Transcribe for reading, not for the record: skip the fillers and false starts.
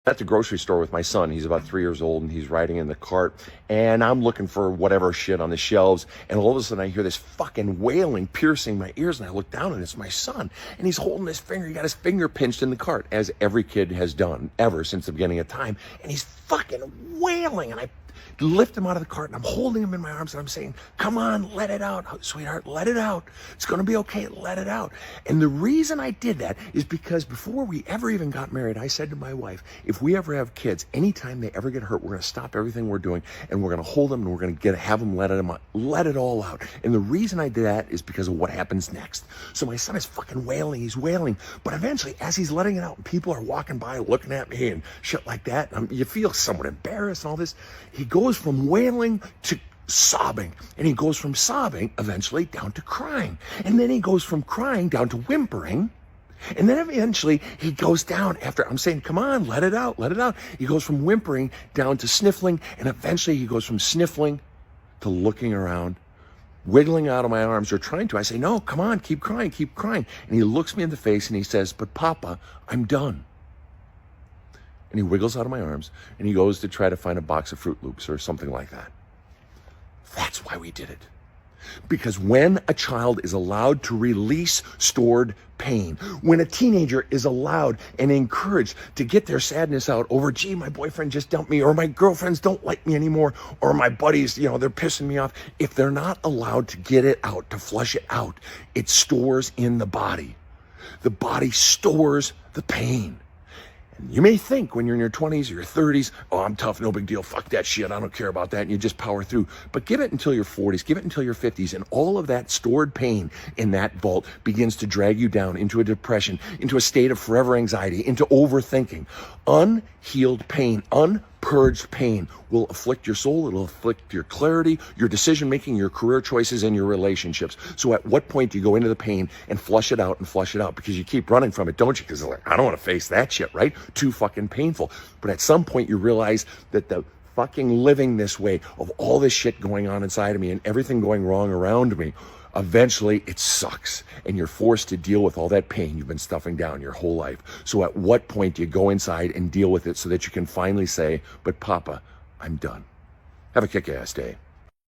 At the grocery store with my son. He's about 3 years old, and he's riding in the cart, and I'm looking for whatever shit on the shelves, and all of a sudden I hear this fucking wailing piercing my ears, and I look down, and it's my son, and he's holding his finger. He got his finger pinched in the cart, as every kid has done ever since the beginning of time, and he's fucking wailing, and I lift him out of the cart, and I'm holding him in my arms, and I'm saying, come on, let it out, sweetheart, let it out. It's going to be okay, let it out. And the reason I did that is because before we ever even got married, I said to my wife, if we ever have kids, anytime they ever get hurt, we're going to stop everything we're doing, and we're going to hold them, and we're going to have them let it all out. And the reason I did that is because of what happens next. So my son is fucking wailing, he's wailing, but eventually, as he's letting it out, and people are walking by looking at me and shit like that, and you feel somewhat embarrassed and all this, he goes from wailing to sobbing, and he goes from sobbing eventually down to crying, and then he goes from crying down to whimpering, and then eventually he goes down after I'm saying, come on, let it out, let it out. He goes from whimpering down to sniffling, and eventually he goes from sniffling to looking around, wiggling out of my arms, or trying to. I say, no, come on, keep crying, keep crying. And he looks me in the face and he says, but Papa, I'm done. And he wiggles out of my arms, and he goes to try to find a box of Fruit Loops or something like that. That's why we did it. Because when a child is allowed to release stored pain, when a teenager is allowed and encouraged to get their sadness out over, gee, my boyfriend just dumped me, or my girlfriends don't like me anymore, or my buddies, they're pissing me off. If they're not allowed to get it out, to flush it out, it stores in the body. The body stores the pain. You may think when you're in your 20s or your 30s, oh, I'm tough, no big deal, fuck that shit, I don't care about that, and you just power through. But give it until your 40s, give it until your 50s, and all of that stored pain in that vault begins to drag you down into a depression, into a state of forever anxiety, into overthinking. Unhealed pain, unpurged pain will afflict your soul, it'll afflict your clarity, your decision-making, your career choices, and your relationships. So at what point do you go into the pain and flush it out and flush it out? Because you keep running from it, don't you? Because I don't want to face that shit, right? Too fucking painful. But at some point you realize that the fucking living this way of all this shit going on inside of me and everything going wrong around me, eventually it sucks, and you're forced to deal with all that pain you've been stuffing down your whole life. So at what point do you go inside and deal with it so that you can finally say, but Papa, I'm done. Have a kick-ass day.